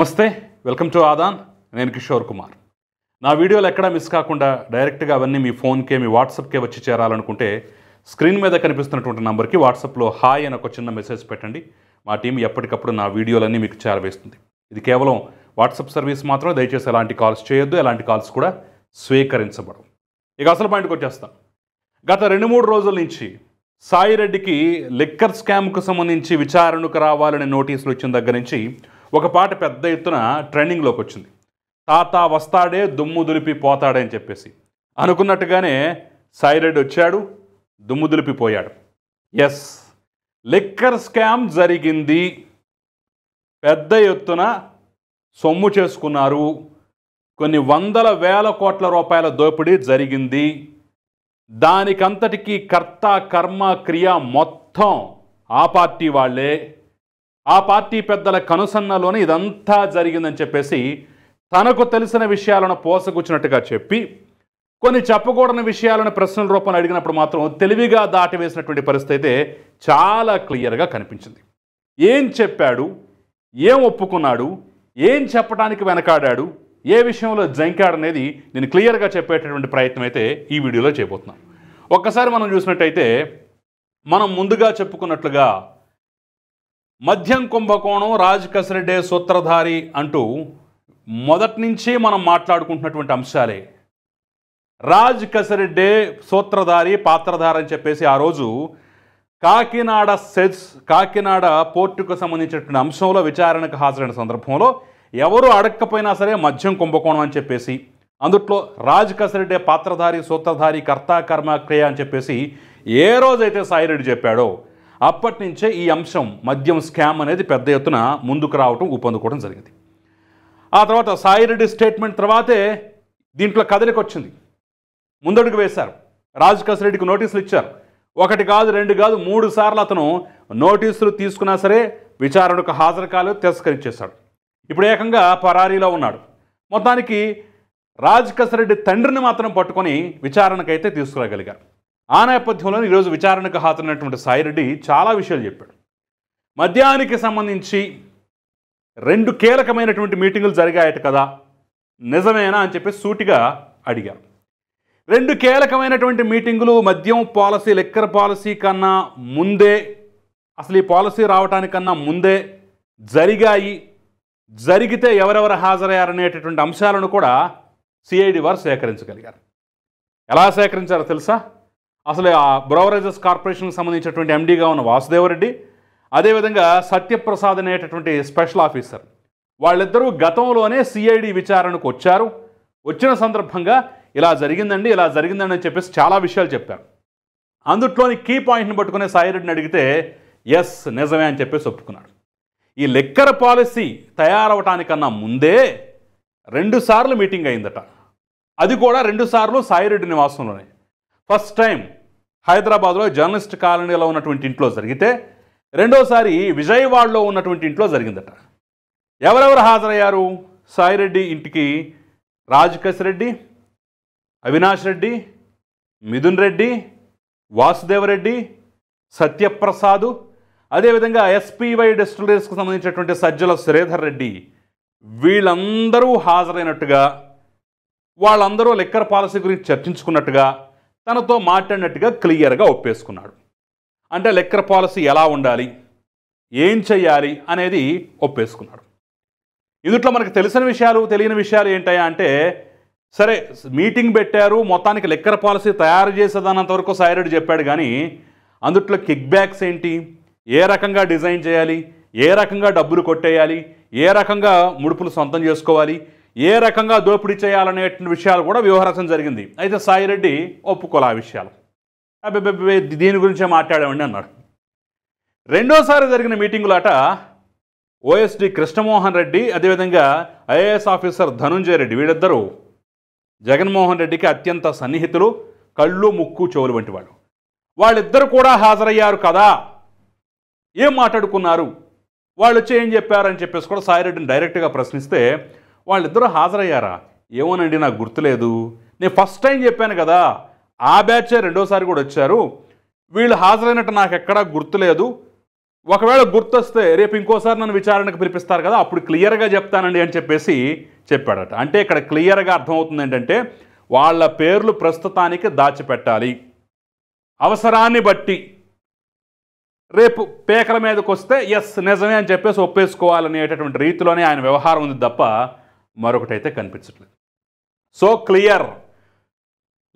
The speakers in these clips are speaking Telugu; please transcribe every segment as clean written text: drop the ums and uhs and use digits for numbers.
నమస్తే, వెల్కమ్ టు ఆదాన్. నేను కిషోర్ కుమార్. నా వీడియోలు ఎక్కడా మిస్ కాకుండా డైరెక్ట్గా అవన్నీ మీ ఫోన్కే, మీ వాట్సాప్కే వచ్చి చేరాలనుకుంటే స్క్రీన్ మీద కనిపిస్తున్నటువంటి నంబర్కి వాట్సాప్లో హాయ్ అని ఒక చిన్న మెసేజ్ పెట్టండి. మా టీం ఎప్పటికప్పుడు నా వీడియోలన్నీ మీకు చేరవేస్తుంది. ఇది కేవలం వాట్సాప్ సర్వీస్ మాత్రం. దయచేసి ఎలాంటి కాల్స్ చేయొద్దు, ఎలాంటి కాల్స్ కూడా స్వీకరించబడవు. ఇక అసలు పాయింట్కి వచ్చేస్తాం. గత 2-3 రోజుల నుంచి సాయిరెడ్డికి లిక్కర్ స్కామ్కు సంబంధించి విచారణకు రావాలని నోటీసులు వచ్చిన దగ్గర నుంచి ఒక పాట పెద్ద ఎత్తున ట్రెండింగ్లోకి వచ్చింది. తాత వస్తాడే దుమ్ము దులిపి పోతాడే అని చెప్పేసి అనుకున్నట్టుగానే సాయిరెడ్డి వచ్చాడు, దుమ్ము దులిపిపోయాడు. ఎస్, లిక్కర్ స్కామ్ జరిగింది, పెద్ద ఎత్తున సొమ్ము చేసుకున్నారు, కొన్ని వందల వేల కోట్ల రూపాయల దోపిడీ జరిగింది. దానికంతటికీ కర్త కర్మ క్రియ మొత్తం ఆ పార్టీ వాళ్ళే, ఆ పార్టీ పెద్దల కనుసన్నలోనే ఇదంతా జరిగిందని చెప్పేసి తనకు తెలిసిన విషయాలను పోసగుచ్చినట్టుగా చెప్పి కొన్ని చెప్పకూడని విషయాలను ప్రశ్నల రూపంలో అడిగినప్పుడు మాత్రం తెలివిగా దాటివేసినటువంటి పరిస్థితి అయితే చాలా క్లియర్గా కనిపించింది. ఏం చెప్పాడు, ఏం ఒప్పుకున్నాడు, ఏం చెప్పడానికి వెనకాడాడు, ఏ విషయంలో జంకాడు అనేది నేను క్లియర్గా చెప్పేటటువంటి ప్రయత్నం అయితే ఈ వీడియోలో చేయబోతున్నాను. ఒక్కసారి మనం చూసినట్టయితే మనం ముందుగా చెప్పుకున్నట్లుగా మద్యం కుంభకోణం రాజ్ కసిరెడ్డి సూత్రధారి అంటూ మొదటి నుంచి మనం మాట్లాడుకుంటున్నటువంటి అంశాలే. రాజ్ కసిరెడ్డి సూత్రధారి, పాత్రధారి అని చెప్పేసి ఆ రోజు కాకినాడ పోర్టుకు సంబంధించినటువంటి అంశంలో విచారణకు హాజరైన సందర్భంలో ఎవరు అడగకపోయినా సరే మద్యం కుంభకోణం అని చెప్పేసి, అందుట్లో రాజ్ కసిరెడ్డి పాత్రధారి, సూత్రధారి, కర్త కర్మ క్రియ అని చెప్పేసి ఏ రోజైతే సాయిరెడ్డి చెప్పాడో అప్పటి నుంచే ఈ అంశం మద్యం స్కామ్ అనేది పెద్ద ఎత్తున ముందుకు రావటం, ఊపందుకోవడం జరిగింది. ఆ తర్వాత సాయిరెడ్డి స్టేట్మెంట్ తర్వాతే దీంట్లో కదలిక వచ్చింది. ముందడుగు వేశారు. రాజ్ కసిరెడ్డికి నోటీసులు ఇచ్చారు. 1 కాదు, 2 కాదు, 3 సార్లు అతను నోటీసులు తీసుకున్నా సరే విచారణకు హాజరు కాలేదు, తిరస్కరించేశాడు. ఇప్పుడు ఏకంగా పరారీలో ఉన్నాడు. మొత్తానికి రాజ్ కసిరెడ్డి తండ్రిని మాత్రం పట్టుకొని విచారణకైతే తీసుకురాగలిగారు. ఆ నేపథ్యంలో ఈరోజు విచారణకు హాజరైనటువంటి సాయిరెడ్డి చాలా విషయాలు చెప్పాడు. మద్యానికి సంబంధించి 2 కీలకమైనటువంటి మీటింగులు జరిగాయట కదా, నిజమేనా అని చెప్పి సూటిగా అడిగారు. 2 కీలకమైనటువంటి మీటింగులు మద్యం పాలసీ, లిక్కర్ పాలసీ కన్నా ముందే, అసలు ఈ పాలసీ రావడానికన్నా ముందే జరిగాయి. జరిగితే ఎవరెవరు హాజరయ్యారనేటటువంటి అంశాలను కూడా సిఐడి వారు సేకరించగలిగారు. ఎలా సేకరించారో తెలుసా? అసలు ఆ బ్రవరేజెస్ కార్పొరేషన్కి సంబంధించినటువంటి ఎండీగా ఉన్న వాసుదేవరెడ్డి, అదేవిధంగా సత్యప్రసాద్ అనేటటువంటి స్పెషల్ ఆఫీసర్, వాళ్ళిద్దరూ గతంలోనే సిఐడి విచారణకు వచ్చారు. వచ్చిన సందర్భంగా ఇలా జరిగిందండి అని చెప్పేసి చాలా విషయాలు చెప్పారు. అందుట్లోని కీ పాయింట్ని పట్టుకునే సాయిరెడ్డిని అడిగితే ఎస్ నిజమే అని చెప్పేసి ఒప్పుకున్నాడు. ఈ లిక్కర్ పాలసీ తయారవటానికన్నా ముందే 2 సార్లు మీటింగ్ అయిందట. అది కూడా 2 సార్లు సాయిరెడ్డి నివాసంలోనే. ఫస్ట్ టైం హైదరాబాద్లో జర్నలిస్ట్ కాలనీలో ఉన్నటువంటి ఇంట్లో జరిగితే, రెండోసారి విజయవాడలో ఉన్నటువంటి ఇంట్లో జరిగిందట. ఎవరెవరు హాజరయ్యారు సాయిరెడ్డి ఇంటికి? రాజ్ కసిరెడ్డి, అవినాష్ రెడ్డి, మిథున్ రెడ్డి, వాసుదేవరెడ్డి, సత్యప్రసాద్, అదేవిధంగా ఎస్పీవై డిస్టిలరీస్కి సంబంధించినటువంటి సజ్జల శ్రీధర్ రెడ్డి, వీళ్ళందరూ హాజరైనట్టుగా, వాళ్ళందరూ లిక్కర్ పాలసీ గురించి చర్చించుకున్నట్టుగా, తనతో మాట్లాడినట్టుగా క్లియర్గా ఒప్పేసుకున్నాడు. అంటే లిక్కర్ పాలసీ ఎలా ఉండాలి, ఏం చెయ్యాలి అనేది ఒప్పేసుకున్నాడు. ఇందులో మనకు తెలిసిన విషయాలు, తెలియని విషయాలు ఏంటయ్యా అంటే, సరే మీటింగ్ పెట్టారు, మొత్తానికి లిక్కర్ పాలసీ తయారు చేసేదన్నంతవరకు సాయిరెడ్డి చెప్పాడు. కానీ అందుట్లో కిక్ బ్యాక్స్ ఏంటి, ఏ రకంగా డిజైన్ చేయాలి, ఏ రకంగా డబ్బులు కొట్టేయాలి, ఏ రకంగా ముడుపులు సొంతం చేసుకోవాలి, ఏ రకంగా దోపిడీ చేయాలనే విషయాలు కూడా వ్యవహారం జరిగింది. అయితే సాయిరెడ్డి ఒప్పుకోలే ఆ విషయాలు. అబ్బే దీని గురించే మాట్లాడామండి అన్నాడు. రెండోసారి జరిగిన మీటింగులాట ఓఎస్డి కృష్ణమోహన్ రెడ్డి, అదేవిధంగా ఐఏఎస్ ఆఫీసర్ ధనుంజయ రెడ్డి, వీళ్ళిద్దరూ జగన్మోహన్ రెడ్డికి అత్యంత సన్నిహితులు, కళ్ళు ముక్కు చెవులు వంటి వాళ్ళు. వాళ్ళిద్దరు కూడా హాజరయ్యారు కదా, ఏం మాట్లాడుకున్నారు, వాళ్ళు వచ్చి ఏం చెప్పారని చెప్పేసి కూడా సాయిరెడ్డిని డైరెక్ట్గా ప్రశ్నిస్తే, వాళ్ళిద్దరూ హాజరయ్యారా? ఏమోనండి నాకు గుర్తులేదు, నేను ఫస్ట్ టైం చెప్పాను కదా, ఆ బ్యాచే రెండోసారి కూడా వచ్చారు, వీళ్ళు హాజరైనట్టు నాకు ఎక్కడా గుర్తులేదు, ఒకవేళ గుర్తొస్తే రేపు ఇంకోసారి నన్ను విచారణకు పిలిపిస్తారు కదా, అప్పుడు క్లియర్గా చెప్తానండి అని చెప్పేసి చెప్పాడట. అంటే ఇక్కడ క్లియర్గా అర్థమవుతుంది ఏంటంటే వాళ్ళ పేర్లు ప్రస్తుతానికి దాచిపెట్టాలి, అవసరాన్ని బట్టి రేపు పేకల మీదకి వస్తే ఎస్ నిజమే అని చెప్పేసి ఒప్పేసుకోవాలనేటటువంటి రీతిలోనే ఆయన వ్యవహారం ఉంది తప్ప మరొకటైతే కనిపించట్లేదు. సో క్లియర్,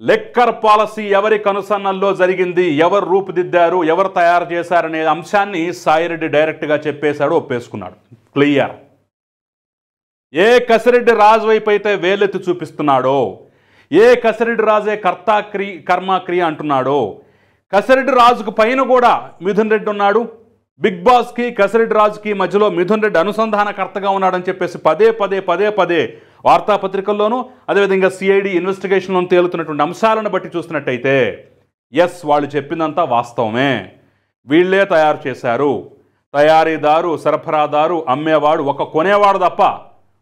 లెక్కర్ పాలసీ ఎవరి కనుసన్నల్లో జరిగింది, ఎవరు రూపుదిద్దారు, ఎవరు తయారు చేశారనే అంశాన్ని సాయిరెడ్డి డైరెక్ట్గా చెప్పేశాడు, ఒప్పేసుకున్నాడు. క్లియర్. ఏ కసిరెడ్డి రాజు వైపు అయితే వేలెత్తి చూపిస్తున్నాడో, ఏ కసిరెడ్డి రాజే కర్మాక్రియ అంటున్నాడో, కసిరెడ్డి రాజుకు పైన కూడా మిథున్ రెడ్డి ఉన్నాడు, బిగ్ బాస్కి కసిరెడ్డి రాజుకి మధ్యలో మిథున్ రెడ్డి అనుసంధానకర్తగా ఉన్నాడని చెప్పేసి పదే పదే పదే పదే వార్తాపత్రికల్లోనూ అదేవిధంగా సిఐడి ఇన్వెస్టిగేషన్లో తేలుతున్నటువంటి అంశాలను బట్టి చూస్తున్నట్టయితే ఎస్ వాళ్ళు చెప్పిందంతా వాస్తవమే, వీళ్ళే తయారు చేశారు. తయారీదారు, సరఫరాదారు, అమ్మేవాడు ఒక కొనేవాడు తప్ప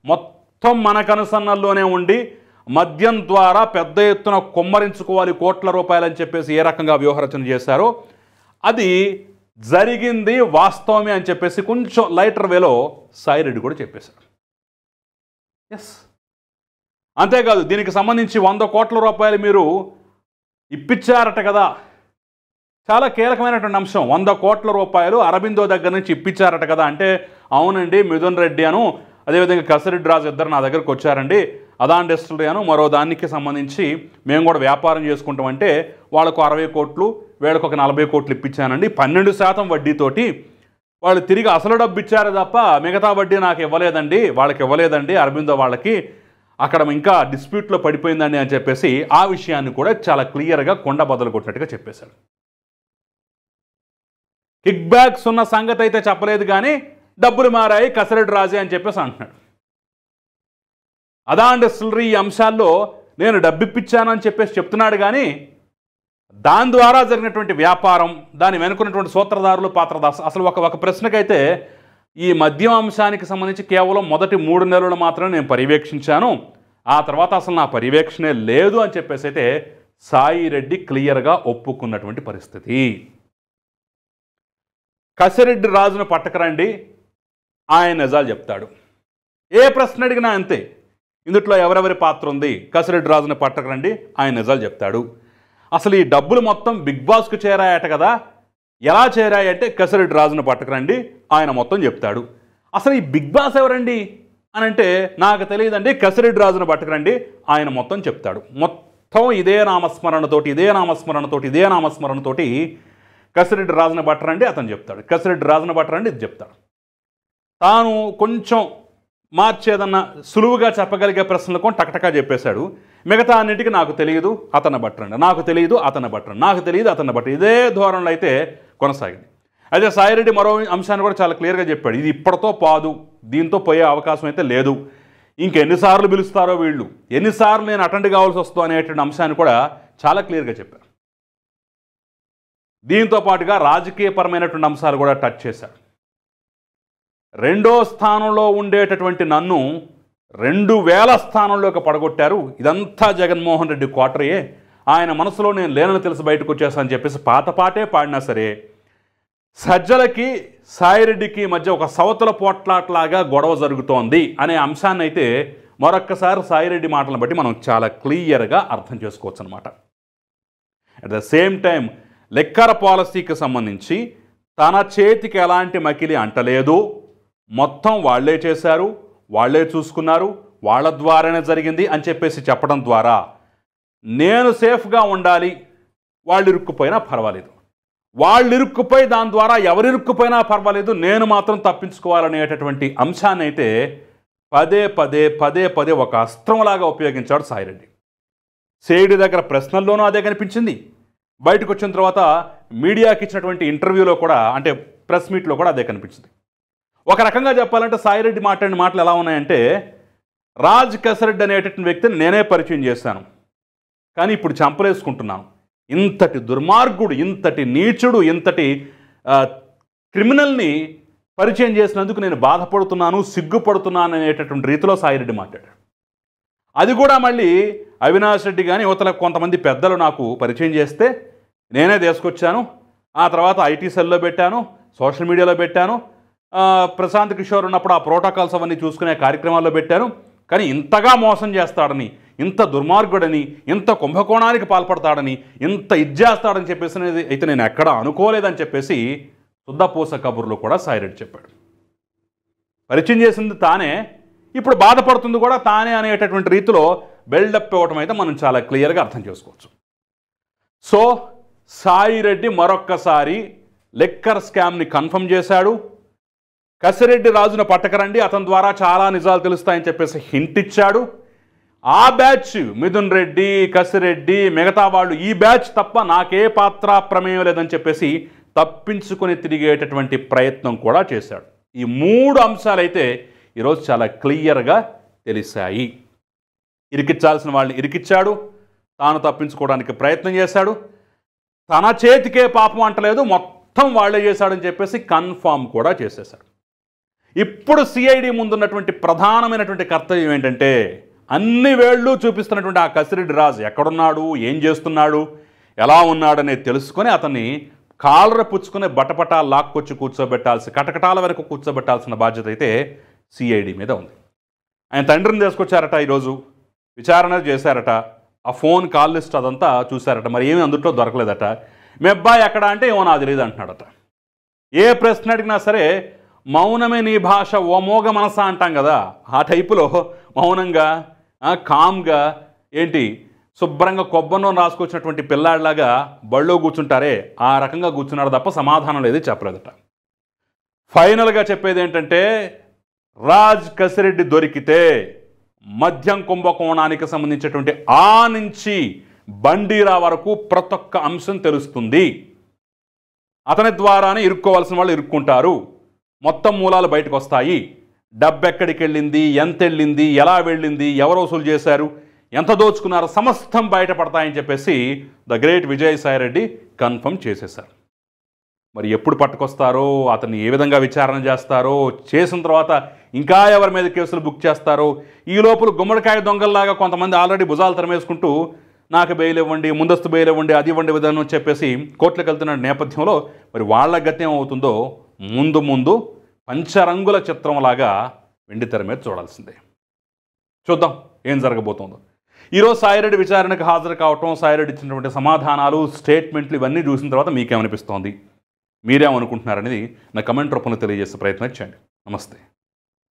మొత్తం మన కనుసన్నల్లోనే ఉండి మద్యం ద్వారా పెద్ద ఎత్తున కొమ్మరించుకోవాలి కోట్ల రూపాయలని చెప్పేసి ఏ రకంగా వ్యూహరచన చేశారో అది జరిగింది, వాస్తవమే అని చెప్పేసి కొంచెం లైటర్ వేలో సాయిరెడ్డి కూడా చెప్పేశారు. ఎస్, అంతేకాదు దీనికి సంబంధించి 100 కోట్ల రూపాయలు మీరు ఇప్పించారట కదా, చాలా కీలకమైనటువంటి అంశం. 100 కోట్ల రూపాయలు అరబిందో దగ్గర నుంచి ఇప్పించారట కదా అంటే, అవునండి మిథున్ రెడ్డి అను అదేవిధంగా కసిరెడ్డి రాజు ఇద్దరు నా దగ్గరకు వచ్చారండి, అదాన్ డిస్టిలరీ అను మరో దానికి సంబంధించి మేము కూడా వ్యాపారం చేసుకుంటామంటే వాళ్ళకు 60 కోట్లు వీళ్ళకు ఒక 40 కోట్లు ఇప్పించానండి, 12% వడ్డీతోటి. వాళ్ళు తిరిగి అసలు డబ్బు ఇచ్చారు తప్ప మిగతా వడ్డీ నాకు ఇవ్వలేదండి, వాళ్ళకి ఇవ్వలేదండి, అరబిందో వాళ్ళకి అక్కడ ఇంకా డిస్ప్యూట్లో పడిపోయిందండి అని చెప్పేసి ఆ విషయాన్ని కూడా చాలా క్లియర్గా కొండ బద్దలు కొట్టినట్టుగా చెప్పేశాడు. కిక్ బ్యాక్స్ ఉన్న సంగతి అయితే చెప్పలేదు కానీ డబ్బులు మారాయి కసిరెడ్డి రాజే అని చెప్పేసి అంటున్నాడు. అదాన్ డిస్టిలరీ ఈ అంశాల్లో నేను డబ్బిప్పించానని చెప్పేసి చెప్తున్నాడు కానీ దాని ద్వారా జరిగినటువంటి వ్యాపారం, దాని వెనుకున్నటువంటి సూత్రధారులు, పాత్రదారు, అసలు ఒక ప్రశ్నకైతే ఈ మద్యం అంశానికి సంబంధించి కేవలం మొదటి 3 నెలలు మాత్రమే నేను పర్యవేక్షించాను, ఆ తర్వాత అసలు నా పర్యవేక్షణే లేదు అని చెప్పేసి అయితే సాయిరెడ్డి క్లియర్గా ఒప్పుకున్నటువంటి పరిస్థితి. కసిరెడ్డి రాజును పట్టకరండి, ఆయన నిజాలు చెప్తాడు. ఏ ప్రశ్న అడిగినా అంతే, ఇందుట్లో ఎవరెవరి పాత్ర ఉంది, కసిరెడ్డి రాజును పట్టకరండి, ఆయన నిజాలు చెప్తాడు. అసలు ఈ డబ్బులు మొత్తం బిగ్ బాస్కు చేరాయట కదా, ఎలా చేరాయంటే కసిరెడ్డి రాజును పట్టకరండి, ఆయన మొత్తం చెప్తాడు. అసలు ఈ బిగ్ బాస్ ఎవరండి అని అంటే నాకు తెలియదండి, కసిరెడ్డి రాజును పట్టకరండి, ఆయన మొత్తం చెప్తాడు. మొత్తం ఇదే నామస్మరణతోటి కసిరెడ్డి రాజును పట్టరండి అతను చెప్తాడు, కసిరెడ్డి రాజును పట్టరండి ఇది చెప్తాడు. తాను కొంచెం మార్చేదన్న సులువుగా చెప్పగలిగే ప్రశ్నలకు టకటకా చెప్పేశాడు. మిగతా అన్నింటికి నాకు తెలియదు అతన్ని బట్టరండి, నాకు తెలియదు అతన్ని బట్టరండి, నాకు తెలియదు అతన్ని బట్టరు, ఇదే ధోరణిలో అయితే కొనసాగింది. అయితే సాయిరెడ్డి మరో అంశాన్ని కూడా చాలా క్లియర్గా చెప్పాడు, ఇది ఇప్పటితో పాదు, దీంతో పోయే అవకాశం అయితే లేదు, ఇంకెన్నిసార్లు పిలుస్తారో వీళ్ళు, ఎన్నిసార్లు నేను అటెండ్ కావాల్సి వస్తుందో అనేటువంటి అంశాన్ని కూడా చాలా క్లియర్గా చెప్పారు. దీంతో పాటుగా రాజకీయపరమైనటువంటి అంశాలు కూడా టచ్ చేశారు. 2వ స్థానంలో ఉండేటటువంటి నన్ను 2000 స్థానంలోకి పడగొట్టారు, ఇదంతా జగన్మోహన్ రెడ్డి క్వార్టరే, ఆయన మనసులో నేను లేనని తెలిసి బయటకు వచ్చేస్తానని చెప్పేసి పాటే పాడినా సరే సజ్జలకి సాయిరెడ్డికి మధ్య ఒక సవతుల పోట్లాట్లాగా గొడవ జరుగుతోంది అనే అంశాన్ని అయితే మరొక్కసారి సాయిరెడ్డి మాటలను బట్టి మనం చాలా క్లియర్గా అర్థం చేసుకోవచ్చు అనమాట. అట్ ద సేమ్ టైం లెక్కర పాలసీకి సంబంధించి తన చేతికి ఎలాంటి మకిలి అంటలేదు, మొత్తం వాళ్లే చేశారు, వాళ్లే చూసుకున్నారు, వాళ్ళ ద్వారానే జరిగింది అని చెప్పేసి చెప్పడం ద్వారా నేను సేఫ్గా ఉండాలి, వాళ్ళు ఇరుక్కుపోయినా పర్వాలేదు, వాళ్ళు ఇరుక్కుపోయి దాని ద్వారా ఎవరు ఇరుక్కుపోయినా పర్వాలేదు, నేను మాత్రం తప్పించుకోవాలనేటటువంటి అంశాన్ని అయితే పదే ఒక అస్త్రంలాగా ఉపయోగించాడు సాయిరెడ్డి. సేడి దగ్గర ప్రశ్నల్లోనూ అదే కనిపించింది, బయటకు వచ్చిన తర్వాత మీడియాకి ఇచ్చినటువంటి ఇంటర్వ్యూలో కూడా, అంటే ప్రెస్ మీట్లో కూడా అదే కనిపించింది. ఒక రకంగా చెప్పాలంటే సాయిరెడ్డి మాట్లాడిన మాటలు ఎలా ఉన్నాయంటే, రాజ్ కసిరెడ్డి అనేటటువంటి వ్యక్తిని నేనే పరిచయం చేశాను, కానీ ఇప్పుడు చంపలేసుకుంటున్నాను, ఇంతటి దుర్మార్గుడు, ఇంతటి నీచుడు, ఇంతటి క్రిమినల్ని పరిచయం చేసినందుకు నేను బాధపడుతున్నాను, సిగ్గుపడుతున్నాను అనేటటువంటి రీతిలో సాయిరెడ్డి మాట్లాడాడు. అది కూడా మళ్ళీ అవినాష్ రెడ్డి కానీ యువతల కొంతమంది పెద్దలు నాకు పరిచయం చేస్తే నేనే తీసుకొచ్చాను, ఆ తర్వాత ఐటీ సెల్లో పెట్టాను, సోషల్ మీడియాలో పెట్టాను, ప్రశాంత్ కిషోర్ ఉన్నప్పుడు ఆ ప్రోటోకాల్స్ అవన్నీ చూసుకునే కార్యక్రమాల్లో పెట్టాను. కానీ ఇంతగా మోసం చేస్తాడని, ఇంత దుర్మార్గుడని, ఇంత కుంభకోణానికి పాల్పడతాడని, ఇంత ఇచ్చేస్తాడని చెప్పేసి అయితే నేను ఎక్కడ అనుకోలేదని చెప్పేసి శుద్ధపూస కబుర్లు కూడా సాయిరెడ్డి చెప్పాడు. పరిచయం చేసింది తానే, ఇప్పుడు బాధపడుతుంది కూడా తానే అనేటటువంటి రీతిలో బిల్డప్ ఇవ్వటం అయితే మనం చాలా క్లియర్గా అర్థం చేసుకోవచ్చు. సో సాయిరెడ్డి మరొక్కసారి లిక్కర్ స్కామ్ని కన్ఫర్మ్ చేశాడు. కసిరెడ్డి రాజును పట్టకరండి, అతని ద్వారా చాలా నిజాలు తెలుస్తాయని చెప్పేసి హింట్ ఇచ్చాడు. ఆ బ్యాచ్ మిథున్ రెడ్డి, కసిరెడ్డి, మిగతా వాళ్ళు ఈ బ్యాచ్ తప్ప నాకే పాత్ర ప్రమేయం లేదని చెప్పేసి తప్పించుకొని తిరిగేటటువంటి ప్రయత్నం కూడా చేశాడు. ఈ 3 అంశాలైతే ఈరోజు చాలా క్లియర్గా తెలిసాయి. ఇరికిచ్చాల్సిన వాళ్ళని ఇరికిచ్చాడు, తాను తప్పించుకోవడానికి ప్రయత్నం చేశాడు, తన చేతికే పాపం అంటలేదు, మొత్తం వాళ్ళే చేశాడని చెప్పేసి కన్ఫామ్ కూడా చేసేశాడు. ఇప్పుడు సిఐడి ముందున్నటువంటి ప్రధానమైనటువంటి కర్తవ్యం ఏంటంటే అన్ని వేళ్ళు చూపిస్తున్నటువంటి ఆ కసిరెడ్డి రాజు ఎక్కడున్నాడు, ఏం చేస్తున్నాడు, ఎలా ఉన్నాడనేది తెలుసుకొని అతన్ని కాలర పుచ్చుకుని బటపటా లాక్కొచ్చి కూర్చోబెట్టాల్సి, కటకటాల వరకు కూర్చోబెట్టాల్సిన బాధ్యత అయితే సిఐడి మీద ఉంది. ఆయన తండ్రిని తీసుకొచ్చారట, ఈరోజు విచారణ చేశారట, ఆ ఫోన్ కాల్ లిస్ట్ అదంతా చూశారట, మరి ఏమీ అందుట్లో దొరకలేదట. మీ అబ్బాయి ఎక్కడ అంటే ఏమో నాకు తెలియదు అంటున్నాడట. ఏ ప్రశ్న అడిగినా సరే మౌనమే నీ భాష ఓ మోగ మనస అంటాం కదా, ఆ టైపులో మౌనంగా కామ్గా ఏంటి శుభ్రంగా కొబ్బరినూనె రాసుకొచ్చినటువంటి పిల్లాడిలాగా బళ్ళో కూర్చుంటారే ఆ రకంగా కూర్చున్నాడు తప్ప సమాధానం లేదు చెప్పలేదట. ఫైనల్గా చెప్పేది ఏంటంటే రాజ్ కసిరెడ్డి దొరికితే మద్యం కుంభకోణానికి సంబంధించినటువంటి ఆ నుంచి బండిరా వరకు ప్రతి ఒక్క అంశం తెలుస్తుంది. అతని ద్వారానే ఇరుక్కోవాల్సిన వాళ్ళు ఇరుక్కుంటారు, మొత్తం మూలాలు బయటకు వస్తాయి. డబ్బు ఎక్కడికి వెళ్ళింది, ఎంత వెళ్ళింది, ఎలా వెళ్ళింది, ఎవరు వసూలు చేశారు, ఎంత దోచుకున్నారో సమస్తం బయటపడతాయని చెప్పేసి ద గ్రేట్ విజయసాయిరెడ్డి కన్ఫర్మ్ చేసేశారు. మరి ఎప్పుడు పట్టుకొస్తారో, అతన్ని ఏ విధంగా విచారణ చేస్తారో, చేసిన తర్వాత ఇంకా ఎవరి మీద కేసులు బుక్ చేస్తారో, ఈ లోపల గుమ్మడికాయ దొంగల్లాగా కొంతమంది ఆల్రెడీ భుజాలు తరమేసుకుంటూ నాకు బెయిల్ ఇవ్వండి, ముందస్తు బెయిల్ ఇవ్వండి, అది ఇవ్వండి విధానం చెప్పేసి కోర్టులకు వెళ్తున్న నేపథ్యంలో మరి వాళ్ళ గతి ఏమవుతుందో ముందు ముందు పంచరంగుల చిత్రంలాగా వెండి తెర మీద చూడాల్సిందే. చూద్దాం ఏం జరగబోతుందో. ఈరోజు సాయిరెడ్డి విచారణకు హాజరు కావటం, సాయిరెడ్డి ఇచ్చినటువంటి సమాధానాలు, స్టేట్మెంట్లు ఇవన్నీ చూసిన తర్వాత మీకేమనిపిస్తోంది, మీరేమనుకుంటున్నారనేది నా కమెంట్ రూపంలో తెలియజేసే ప్రయత్నం చేయండి. నమస్తే.